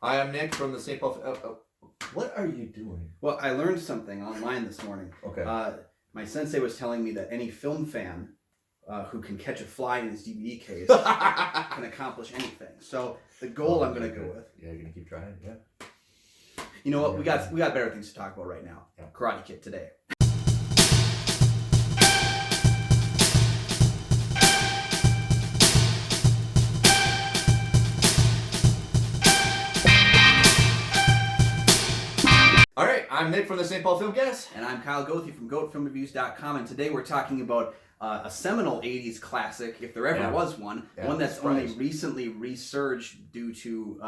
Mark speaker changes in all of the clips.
Speaker 1: Hi, I'm Nick from the St. Paul. What are you doing?
Speaker 2: Well, I learned something online this morning.
Speaker 1: Okay.
Speaker 2: My sensei was telling me that any film fan who can catch a fly in his DVD case can accomplish anything. So the goal I'm going to go with.
Speaker 1: Yeah, you're going to keep trying. Yeah.
Speaker 2: You know what? We got better things to talk about right now.
Speaker 1: Yeah.
Speaker 2: Karate Kid today.
Speaker 1: All right, I'm Nick from the St. Paul Filmcast.
Speaker 2: And I'm Kyle Goethe from GoatFilmReviews.com, and today we're talking about a seminal 80s classic, if there ever was one, one that's only recently resurged due to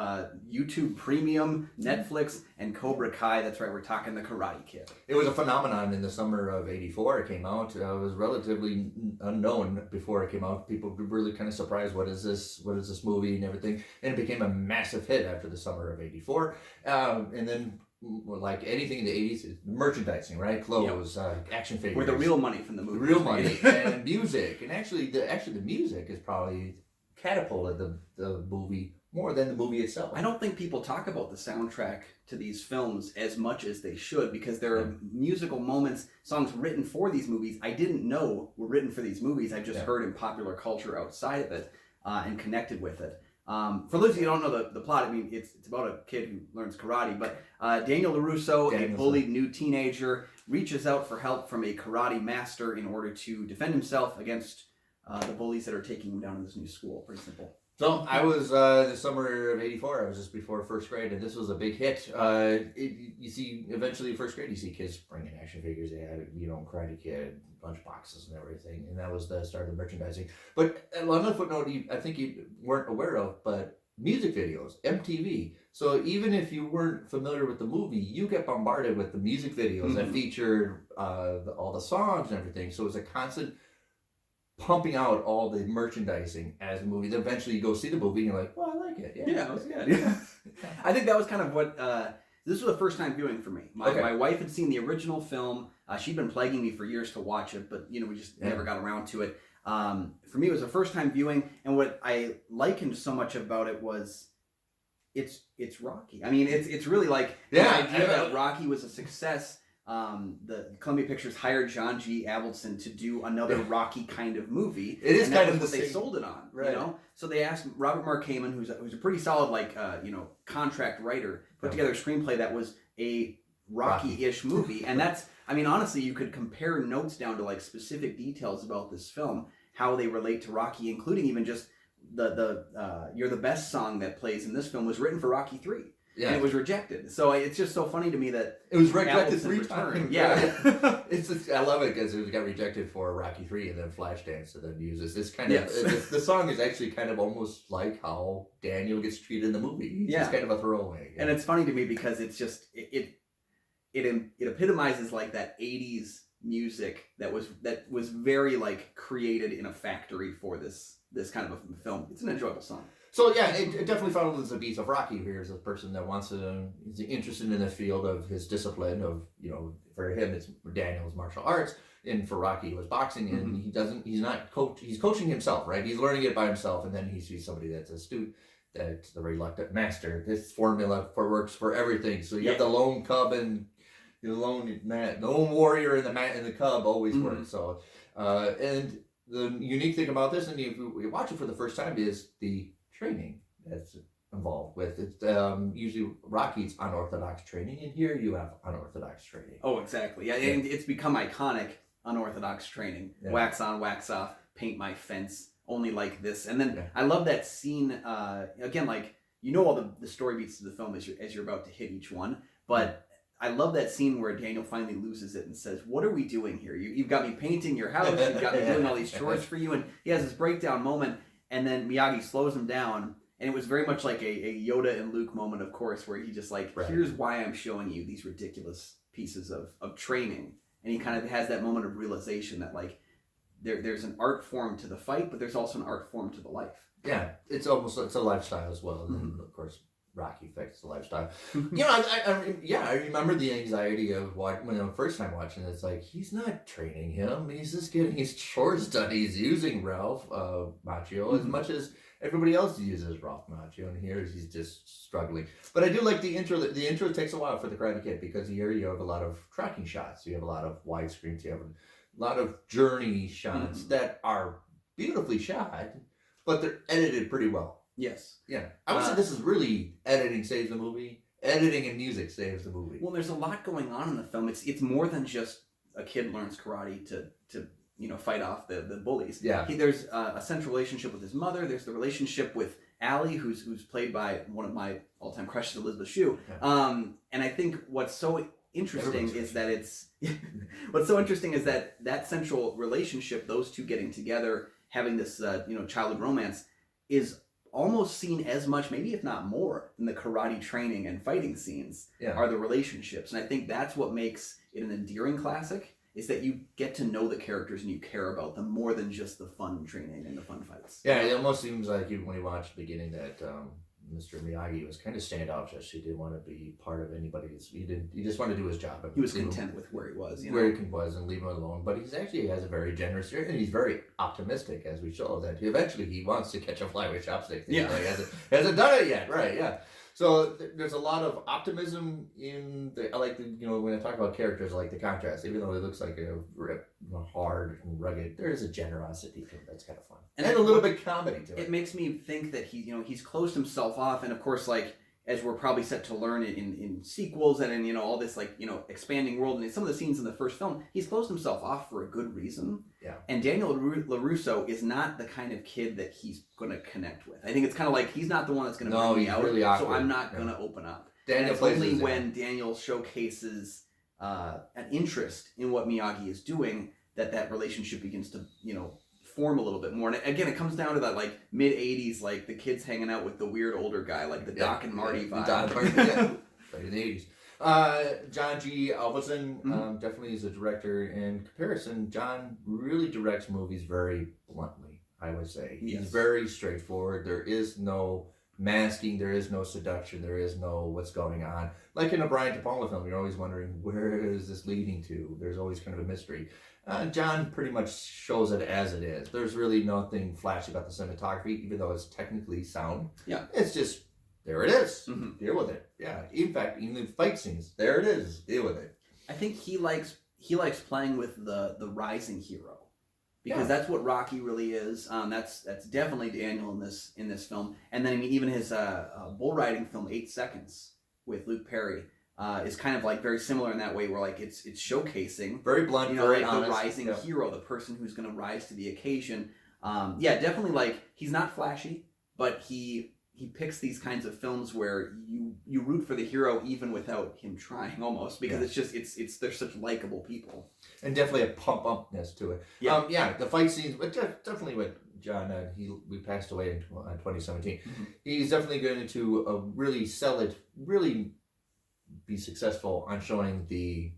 Speaker 2: YouTube Premium, Netflix, and Cobra Kai. That's right, we're talking The Karate Kid.
Speaker 1: It was a phenomenon in the summer of '84. It came out. It was relatively unknown before it came out. People were really kind of surprised, what is this movie and everything. And it became a massive hit after the summer of '84. And then, like anything in the 80s, merchandising, right? Clothes, action figures.
Speaker 2: Where the real money from the movie.
Speaker 1: The real money. And music. And actually the music is probably catapulted the movie more than the movie itself.
Speaker 2: I don't think people talk about the soundtrack to these films as much as they should, because there are musical moments, songs written for these movies I didn't know were written for these movies. I've just heard in popular culture outside of it and connected with it. For those of you who don't know the plot, I mean, it's about a kid who learns karate, but Daniel LaRusso, a bullied new teenager, reaches out for help from a karate master in order to defend himself against the bullies that are taking him down to this new school. Pretty simple.
Speaker 1: So I was the summer of '84. I was just before first grade, and this was a big hit. You see, eventually in first grade, you see kids bringing action figures. They had, Karate Kid, lunch boxes, and everything, and that was the start of the merchandising. But another footnote, I think you weren't aware of, but music videos, MTV. So even if you weren't familiar with the movie, you get bombarded with the music videos that featured all the songs and everything. So it was a constant pumping out all the merchandising as a movie. Then eventually you go see the movie and you're like, well, I like it.
Speaker 2: Yeah, it was good. Yeah. I think that was kind of what, this was a first time viewing for me. My wife had seen the original film. She'd been plaguing me for years to watch it, but we just never got around to it. For me, it was a first time viewing, and what I likened so much about it was it's Rocky. I mean, it's really like the idea that Rocky was a success. The Columbia Pictures hired John G. Avildsen to do another Rocky kind of movie.
Speaker 1: It is kind of
Speaker 2: what they sold it on, right? So they asked Robert Mark Kamen, who's a pretty solid contract writer, put together a screenplay that was a Rocky-ish movie, and that's, I mean, honestly, you could compare notes down to like specific details about this film, how they relate to Rocky, including even just the "You're the Best" song that plays in this film was written for Rocky 3. Yeah. And it was rejected. So it's just so funny to me that
Speaker 1: it was rejected 3 times.
Speaker 2: Yeah.
Speaker 1: I love it because it got rejected for Rocky 3 and then Flashdance, and then uses this kind of the song is actually kind of almost like how Daniel gets treated in the movie. It's just kind of a throwaway.
Speaker 2: And it's funny to me because it's just it epitomizes like that 80s music that was very like created in a factory for this kind of a film. It's an enjoyable song.
Speaker 1: So yeah, it definitely follows the beats of Rocky. Here's a person that is interested in the field of his discipline of, for him it's Daniel's martial arts, and for Rocky it was boxing, and he's coaching himself, right? He's learning it by himself, and then he sees somebody that's astute, that's the reluctant master. This formula works for everything. So you have the lone cub and the lone warrior and the cub always works. So and the unique thing about this, and if you watch it for the first time, is the training that's involved with it. Usually Rocky's unorthodox training, and here you have unorthodox training.
Speaker 2: Oh, exactly. Yeah, and it's become iconic, unorthodox training. Yeah. Wax on, wax off, paint my fence, only like this. And then I love that scene, again, like, all the story beats to the film as you're about to hit each one, but I love that scene where Daniel finally loses it and says, what are we doing here? You've got me painting your house, you've got me doing all these chores for you, and he has this breakdown moment. And then Miyagi slows him down, and it was very much like a Yoda and Luke moment, of course, where he just like, here's why I'm showing you these ridiculous pieces of training. And he kind of has that moment of realization that like there's an art form to the fight, but there's also an art form to the life.
Speaker 1: Yeah, it's a lifestyle as well. And then, of course, Rocky affects the lifestyle. I remember the anxiety of when the first time watching it. It's like, he's not training him. He's just getting his chores done. He's using Ralph Macchio as much as everybody else uses Ralph Macchio, and here he's just struggling. But I do like the intro. The intro takes a while for the Karate Kid because here you have a lot of tracking shots. You have a lot of widescreens. You have a lot of journey shots that are beautifully shot, but they're edited pretty well.
Speaker 2: Yes.
Speaker 1: Yeah. I would say this is really editing saves the movie. Editing and music saves the movie.
Speaker 2: Well, there's a lot going on in the film. It's more than just a kid learns karate to fight off the bullies.
Speaker 1: Yeah.
Speaker 2: There's a central relationship with his mother. There's the relationship with Allie, who's played by one of my all-time crushes, Elizabeth Shue. Yeah. And I think what's so interesting is that that central relationship, those two getting together, having this childhood romance, is almost seen as much, maybe if not more, than the karate training and fighting scenes are the relationships. And I think that's what makes it an endearing classic, is that you get to know the characters and you care about them more than just the fun training and the fun fights.
Speaker 1: Yeah, it almost seems like when you watch the beginning that Mr. Miyagi was kind of standoffish. He didn't want to be part of anybody's. He just wanted to do his job.
Speaker 2: He was content with where he was.
Speaker 1: Where he was, and leave him alone. But he's actually has a very generous spirit, and he's very optimistic, as we show that eventually he wants to catch a fly with chopsticks.
Speaker 2: Yeah,
Speaker 1: he hasn't done it yet. Right? Yeah. So there's a lot of optimism in the. I like when I talk about characters, I like the contrast. Even though it looks like a hard and rugged, there is a generosity to it that's kind of fun, and a little bit comedy to it.
Speaker 2: It makes me think that he's closed himself off, and of course, like, as we're probably set to learn in sequels and in all this expanding world, and in some of the scenes in the first film, he's closed himself off for a good reason.
Speaker 1: Yeah.
Speaker 2: And Daniel LaRusso is not the kind of kid that he's going to connect with. I think it's kind of like he's not the one that's going to bring me out,
Speaker 1: really awkward.
Speaker 2: so I'm not going to open up.
Speaker 1: Daniel
Speaker 2: and it's only when Daniel showcases an interest in what Miyagi is doing that relationship begins to form a little bit more. And again, it comes down to that mid 80s, the kids hanging out with the weird older guy, the Doc and Marty vibe.
Speaker 1: Doc and Marty, right in the 80s. John G. Avildsen definitely is a director. In comparison, John really directs movies very bluntly, I would say. He's very straightforward. There is no masking, there is no seduction, there is no what's going on. Like in a Brian De Palma film, you're always wondering, where is this leading to? There's always kind of a mystery. John pretty much shows it as it is. There's really nothing flashy about the cinematography, even though it's technically sound.
Speaker 2: Yeah.
Speaker 1: It's just, there it is. Deal with it. Yeah. In fact, even the fight scenes, there it is. Deal with it.
Speaker 2: I think he likes playing with the rising hero, because that's what Rocky really is. That's definitely Daniel in this film. And then even his bull riding film 8 Seconds with Luke Perry is kind of very similar in that way, where it's showcasing
Speaker 1: very blunt, very honest,
Speaker 2: the rising hero, the person who's going to rise to the occasion. Definitely he's not flashy, but he picks these kinds of films where you root for the hero even without him trying, almost, because it's they're such likable people,
Speaker 1: and definitely a pump upness to it. The fight scenes, but definitely with John, we passed away in 2017. He's definitely going to really sell it, really be successful on showing the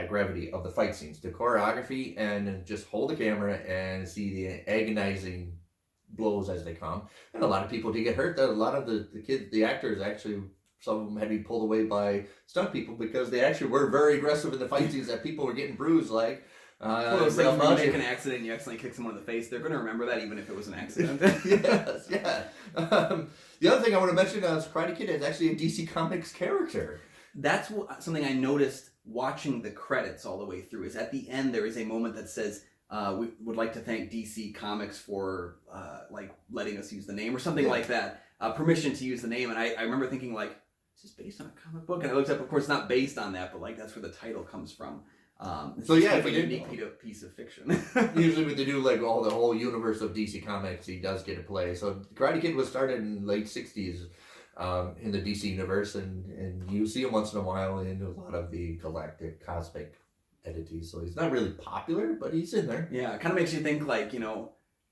Speaker 1: gravity of the fight scenes, the choreography, and just hold the camera and see the agonizing blows as they come. And a lot of people did get hurt. A lot of the actors actually, some of them had to be pulled away by stunt people because they actually were very aggressive in the fight scenes, that people were getting bruised
Speaker 2: things when you make an accident and you accidentally kick someone in the face, they're going to remember that even if it was an accident.
Speaker 1: Yes, yeah. The other thing I want to mention is Karate Kid is actually a DC Comics character.
Speaker 2: That's something I noticed watching the credits all the way through, is at the end there is a moment that says, we would like to thank DC Comics for letting us use the name or something like that, permission to use the name. And I remember thinking, is this based on a comic book? And I looked up, of course, it's not based on that, but that's where the title comes from. It's a unique piece of fiction.
Speaker 1: Usually when they do the whole universe of DC Comics, he does get a play. So Karate Kid was started in the late 60s in the DC universe, and you see him once in a while in a lot of the galactic cosmic entities. So he's not really popular, but he's in there.
Speaker 2: Yeah, it kind of makes you think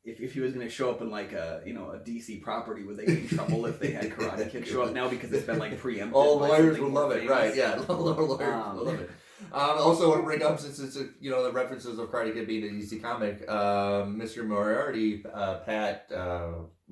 Speaker 2: if he was going to show up in a DC property, would they get in trouble if they had Karate Kid show up now because it's been preempted?
Speaker 1: All lawyers will love it, right? Yeah, lawyers will love it. Also want to bring up, since it's the references of Karate Kid being a DC comic, Mr. Moriarty, Pat,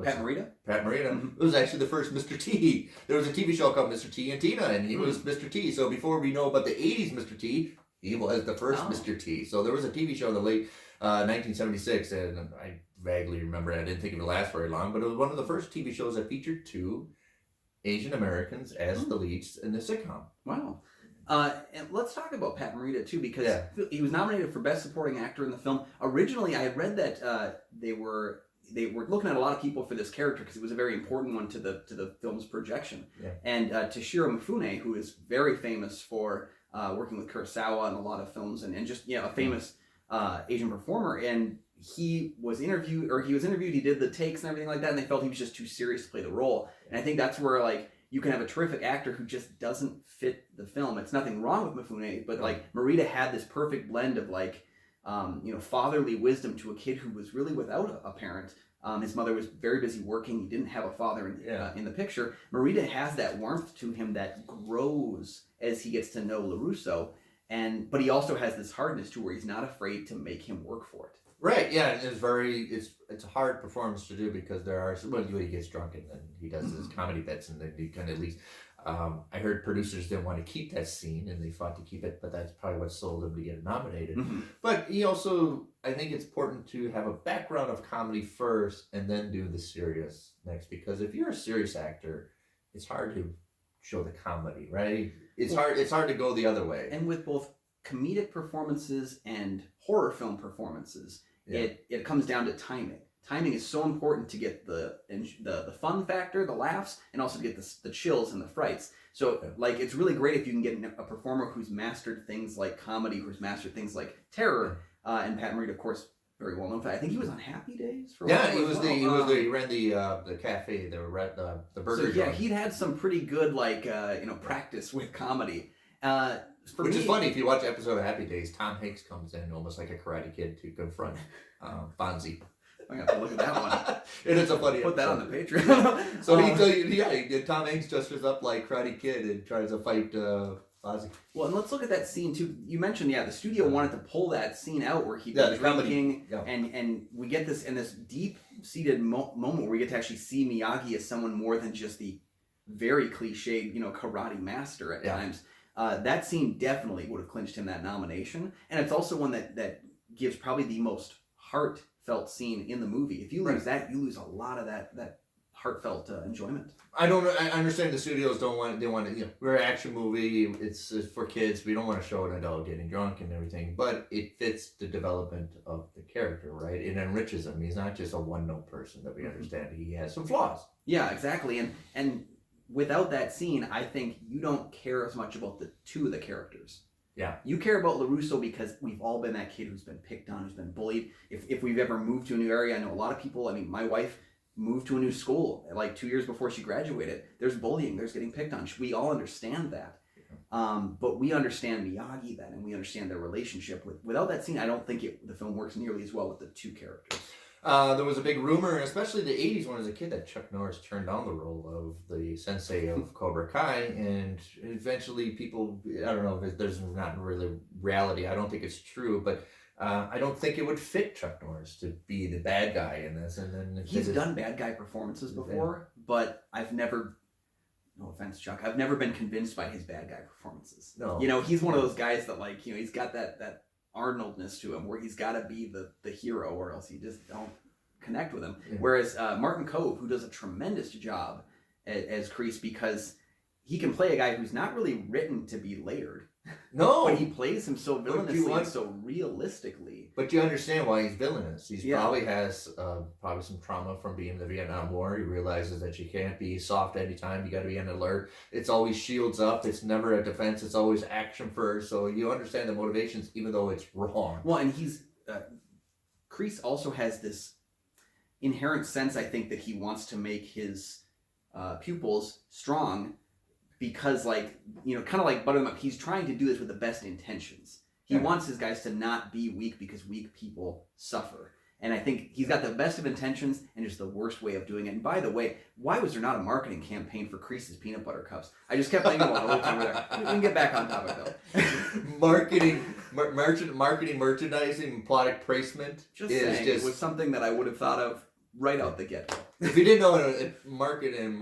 Speaker 2: Pat Morita?
Speaker 1: Pat Morita. It was actually the first Mr. T. There was a TV show called Mr. T and Tina, and he was Mr. T. So before we know about the 80s Mr. T, he was the first Mr. T. So there was a TV show in the late 1976, and I vaguely remember it. I didn't think it would last very long, but it was one of the first TV shows that featured 2 Asian Americans as the leads in the sitcom.
Speaker 2: Wow. And let's talk about Pat Morita too, because he was nominated for Best Supporting Actor in the film. Originally, I had read that they were looking at a lot of people for this character because it was a very important one to the film's projection. Yeah. And Toshiro Mifune, who is very famous for working with Kurosawa in a lot of films and just a famous Asian performer, and he was interviewed. He did the takes and everything like that, and they felt he was just too serious to play the role. And I think that's where you can have a terrific actor who just doesn't fit the film. It's nothing wrong with Mifune, but Morita had this perfect blend of fatherly wisdom to a kid who was really without a parent. His mother was very busy working. He didn't have a father in the picture. Morita has that warmth to him that grows as he gets to know LaRusso, but he also has this hardness to where he's not afraid to make him work for it.
Speaker 1: Right, yeah, it's a hard performance to do because there are he gets drunk and then he does his comedy bits and then he kind of at least I heard producers didn't want to keep that scene and they fought to keep it, but that's probably what sold him to get nominated. Mm-hmm. But he also, I think it's important to have a background of comedy first and then do the serious next, because if you're a serious actor, it's hard to show the comedy, right? It's hard to go the other way.
Speaker 2: And with both comedic performances and horror film performances, it comes down to timing. Timing is so important to get the fun factor, the laughs, and also to get the chills and the frights. So, it's really great if you can get a performer who's mastered things like comedy, who's mastered things like terror. And Pat Morita, of course, very well known for that. I think he was on Happy Days for a while.
Speaker 1: He ran the cafe, the burger joint.
Speaker 2: He'd had some pretty good practice with comedy.
Speaker 1: Which is funny, if you watch an episode of Happy Days, Tom Hanks comes in almost like a Karate Kid to confront Fonzie.
Speaker 2: I'm going to have to look at that one.
Speaker 1: It is a funny
Speaker 2: Put that on the Patreon.
Speaker 1: So Tom Hanks dresses up like Karate Kid and tries to fight Fonzie.
Speaker 2: Well, and let's look at that scene too. You mentioned, the studio wanted to pull that scene out where he's drinking, and we get this in this deep-seated moment where we get to actually see Miyagi as someone more than just the very cliched, karate master at times. That scene definitely would have clinched him that nomination, and it's also one that gives probably the most heartfelt scene in the movie. If you lose that, you lose a lot of that heartfelt enjoyment. I
Speaker 1: understand the studios they want to, we're an action movie, it's for kids, we don't want to show an adult getting drunk and everything, but it fits the development of the character, right? It enriches him. He's not just a one-note person that we understand. He has some flaws.
Speaker 2: Yeah, exactly. And without that scene, I think you don't care as much about the two of the characters.
Speaker 1: Yeah.
Speaker 2: You care about LaRusso because we've all been that kid who's been picked on, who's been bullied. If we've ever moved to a new area, I know a lot of people, my wife moved to a new school 2 years before she graduated. There's bullying, there's getting picked on. We all understand that. But we understand Miyagi then, and we understand their relationship. Without that scene, I don't think the film works nearly as well with the two characters.
Speaker 1: There was a big rumor, especially the 80s when I was a kid, that Chuck Norris turned down the role of the sensei of Cobra Kai, and eventually people, I don't know if there's not really reality, I don't think it's true, but I don't think it would fit Chuck Norris to be the bad guy in this. And then
Speaker 2: he's done bad guy performances before, but I've never, no offense, Chuck, I've never been convinced by his bad guy performances.
Speaker 1: No.
Speaker 2: He's one of those guys that he's got that Arnoldness to him where he's got to be the hero or else you just don't connect with him. Yeah. Whereas Martin Kove, who does a tremendous job as Kreese, because he can play a guy who's not really written to be layered.
Speaker 1: No.
Speaker 2: But he plays him so villainously and so realistically.
Speaker 1: But you understand why he's villainous. He probably has probably some trauma from being in the Vietnam War. He realizes that you can't be soft anytime. You got to be on alert. It's always shields up. It's never a defense. It's always action first. So you understand the motivations, even though it's wrong.
Speaker 2: Well, and Kreese also has this inherent sense, I think, that he wants to make his pupils strong. Because, kind of like butter them up, he's trying to do this with the best intentions. He wants his guys to not be weak because weak people suffer. And I think he's got the best of intentions and just the worst way of doing it. And by the way, why was there not a marketing campaign for Kreese's peanut butter cups? I just kept thinking about it the whole time we're there. We can get back on topic, though.
Speaker 1: Marketing, merchandising, product placement.
Speaker 2: It was something that I would have thought of right out the get-go.
Speaker 1: If you didn't know, market and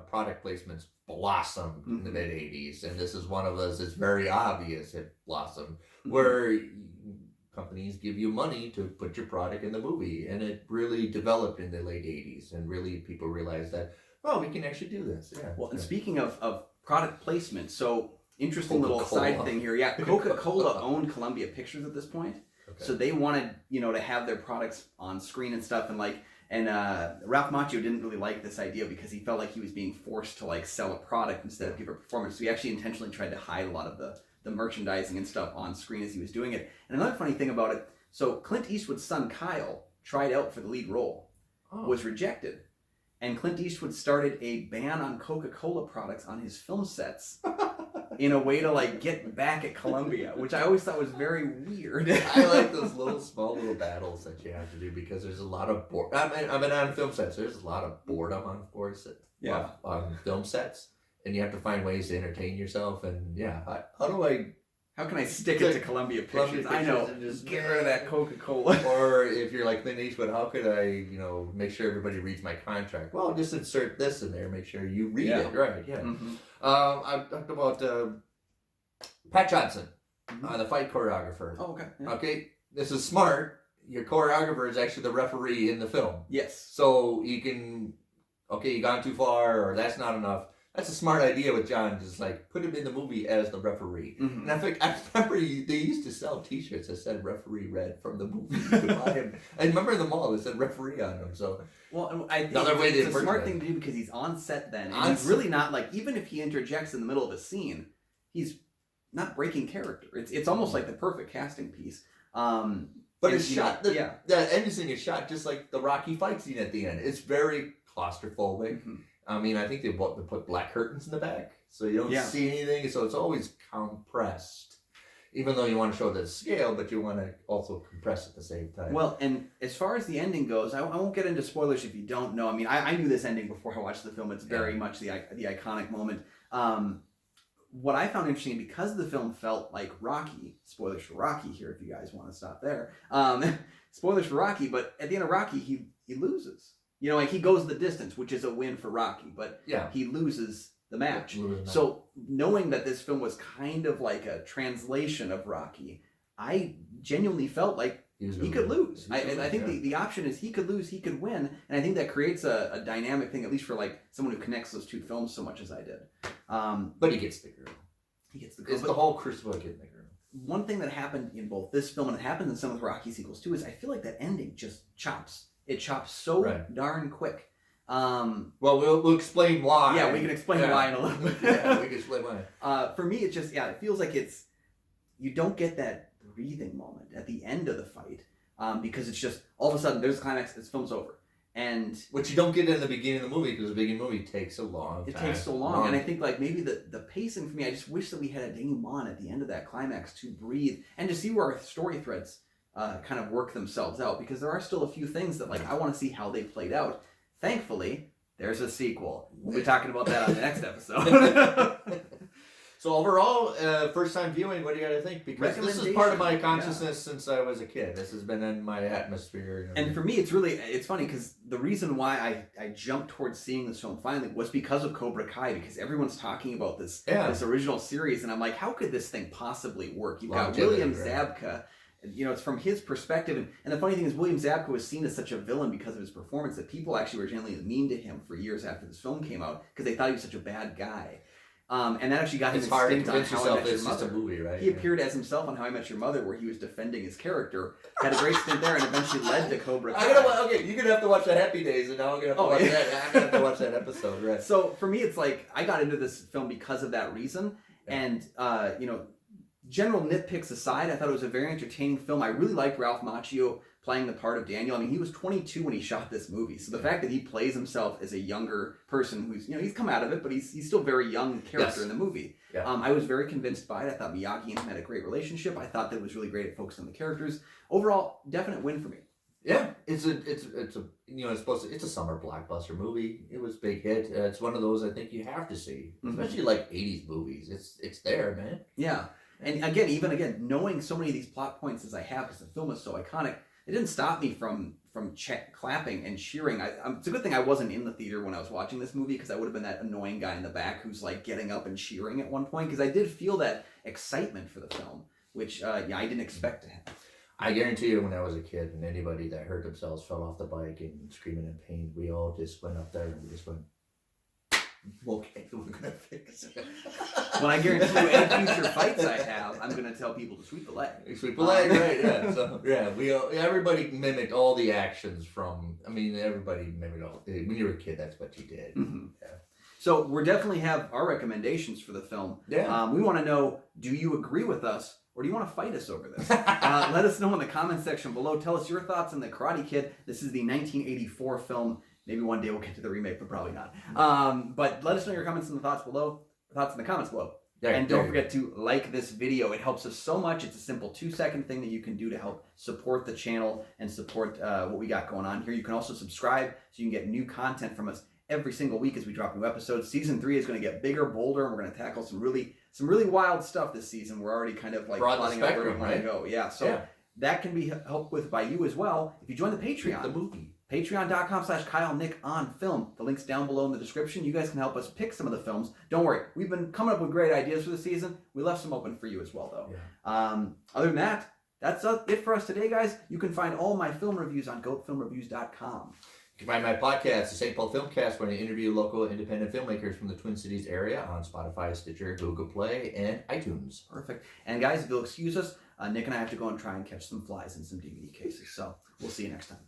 Speaker 1: product placements blossomed in the mid 80s, and this is one of those. It's very obvious it blossomed where companies give you money to put your product in the movie, and it really developed in the late 80s, and really people realized that, oh, we can actually do this. Yeah.
Speaker 2: Well, and speaking of product placement, so interesting little side thing here. Yeah, Coca-Cola owned Columbia Pictures at this point. Okay. So they wanted, to have their products on screen and stuff, and Ralph Macchio didn't really like this idea because he felt like he was being forced to sell a product instead of give a performance. So he actually intentionally tried to hide a lot of the merchandising and stuff on screen as he was doing it. And another funny thing about it, so Clint Eastwood's son Kyle tried out for the lead role, was rejected. And Clint Eastwood started a ban on Coca-Cola products on his film sets in a way to get back at Columbia, which I always thought was very weird.
Speaker 1: I like those small little battles that you have to do because there's a lot of I've been on film sets. There's a lot of boredom on on film sets, and you have to find ways to entertain yourself. And
Speaker 2: how can I stick it to Columbia Pictures? I know. Just get rid of that Coca-Cola.
Speaker 1: Or if you're like Clint Eastwood, how could I, make sure everybody reads my contract? Well, just insert this in there. Make sure you read it. Right, yeah. Mm-hmm. I've talked about Pat Johnson, the fight choreographer.
Speaker 2: Oh, okay. Yeah.
Speaker 1: Okay, this is smart. Your choreographer is actually the referee in the film.
Speaker 2: Yes.
Speaker 1: So you can, you gone too far, or that's not enough. That's a smart idea with John, just put him in the movie as the referee. Mm-hmm. And I remember they used to sell T-shirts that said "referee read" from the movie. You could buy him. I remember in the mall that said "referee" on them. So
Speaker 2: I think another way it's a smart thing to do because he's on set then, and he's really not even if he interjects in the middle of a scene, he's not breaking character. It's almost like the perfect casting piece.
Speaker 1: But it's shot. The end scene is shot just like the Rocky fight scene at the end. It's very claustrophobic. Mm-hmm. I mean, I think they put black curtains in the back, so you don't see anything. So it's always compressed, even though you want to show the scale, but you want to also compress at the same time.
Speaker 2: Well, and as far as the ending goes, I won't get into spoilers if you don't know. I mean, I knew this ending before I watched the film. It's very much the iconic moment. What I found interesting, because the film felt like Rocky, spoilers for Rocky here if you guys want to stop there, spoilers for Rocky, but at the end of Rocky, he loses. He goes the distance, which is a win for Rocky, but he loses the match. So knowing that this film was kind of like a translation of Rocky, I genuinely felt like he could lose. I think the option is he could lose, he could win, and I think that creates a dynamic thing, at least for someone who connects those two films so much as I did.
Speaker 1: But he gets the girl. It's the whole crucible getting the girl.
Speaker 2: One thing that happened in both this film and it happens in some of the Rocky sequels too is I feel like that ending just chops. It chops so darn quick.
Speaker 1: Well, we'll explain why.
Speaker 2: Yeah, we can explain why in a little bit.
Speaker 1: Yeah, we can explain why.
Speaker 2: For me, it's just, it feels like you don't get that breathing moment at the end of the fight because it's just, all of a sudden, there's a climax, this film's over. And
Speaker 1: which you don't get in the beginning of the movie because the beginning of the movie takes a long time.
Speaker 2: It takes so long. And I think maybe the pacing for me, I just wish that we had a denouement at the end of that climax to breathe and to see where our story threads kind of work themselves out, because there are still a few things that I want to see how they played out. Thankfully, there's a sequel. We'll be talking about that on the next episode.
Speaker 1: So overall, first time viewing, what do you got to think? Because this is part of my consciousness since I was a kid. This has been in my atmosphere.
Speaker 2: And for me, it's funny because the reason why I jumped towards seeing this film finally was because of Cobra Kai, because everyone's talking about this original series, and I'm like, how could this thing possibly work? You've got William Zabka. It's from his perspective. And the funny thing is, William Zabka was seen as such a villain because of his performance that people actually were genuinely mean to him for years after this film came out because they thought he was such a bad guy. And that actually got him
Speaker 1: hard to convince
Speaker 2: on How I Met Your
Speaker 1: it's
Speaker 2: Mother.
Speaker 1: Just a movie, right?
Speaker 2: He appeared as himself on How I Met Your Mother, where he was defending his character. Had a great stint there, and eventually led to Cobra Kai.
Speaker 1: You're gonna have to watch the Happy Days, and now I'm gonna have to watch that. I'm gonna have to watch that episode, right?
Speaker 2: So for me, it's I got into this film because of that reason, and general nitpicks aside, I thought it was a very entertaining film. I really liked Ralph Macchio playing the part of Daniel. I mean, he was 22 when he shot this movie. So the fact that he plays himself as a younger person who's, he's come out of it, but he's still a very young character in the movie. Yeah. I was very convinced by it. I thought Miyagi and him had a great relationship. I thought that it was really great at focusing on the characters. Overall, definite win for me.
Speaker 1: Yeah, it's a summer blockbuster movie. It was a big hit. It's one of those I think you have to see, especially 80s movies. It's there, man.
Speaker 2: Yeah. And again, knowing so many of these plot points as I have, because the film is so iconic, it didn't stop me from clapping and cheering. It's a good thing I wasn't in the theater when I was watching this movie, because I would have been that annoying guy in the back who's like getting up and cheering at one point, because I did feel that excitement for the film, which I didn't expect to have.
Speaker 1: I guarantee you, when I was a kid, and anybody that hurt themselves, fell off the bike and screaming in pain, we all just went up there and we just went, okay, we're gonna fix it.
Speaker 2: When I guarantee you, any future fights I have, I'm gonna tell people to sweep the leg.
Speaker 1: Sweep the leg, right? Yeah. So everybody mimicked all the actions from. I mean, everybody mimicked all. When you were a kid, that's what you did.
Speaker 2: Mm-hmm.
Speaker 1: Yeah.
Speaker 2: So we definitely have our recommendations for the film.
Speaker 1: Yeah.
Speaker 2: We want to know: do you agree with us, or do you want to fight us over this? Let us know in the comments section below. Tell us your thoughts on The Karate Kid. This is the 1984 film. Maybe one day we'll get to the remake, but probably not. But let us know your comments in the thoughts in the comments below. And don't forget to like this video. It helps us so much. It's a simple 2-second thing that you can do to help support the channel and support what we got going on here. You can also subscribe so you can get new content from us every single week as we drop new episodes. Season 3 is going to get bigger, bolder, and we're going to tackle some really wild stuff this season. We're already kind of like plotting out where we want to go. Yeah, so that can be helped with by you as well if you join the Patreon.
Speaker 1: The movie.
Speaker 2: Patreon.com/KyleNickOnFilm. The link's down below in the description. You guys can help us pick some of the films. Don't worry, we've been coming up with great ideas for the season. We left some open for you as well, though. Yeah. Other than that, that's it for us today, guys. You can find all my film reviews on goatfilmreviews.com.
Speaker 1: You can find my podcast, the St. Paul Filmcast, where I interview local independent filmmakers from the Twin Cities area on Spotify, Stitcher, Google Play, and iTunes.
Speaker 2: Perfect. And guys, if you'll excuse us, Nick and I have to go and try and catch some flies in some DVD cases. So we'll see you next time.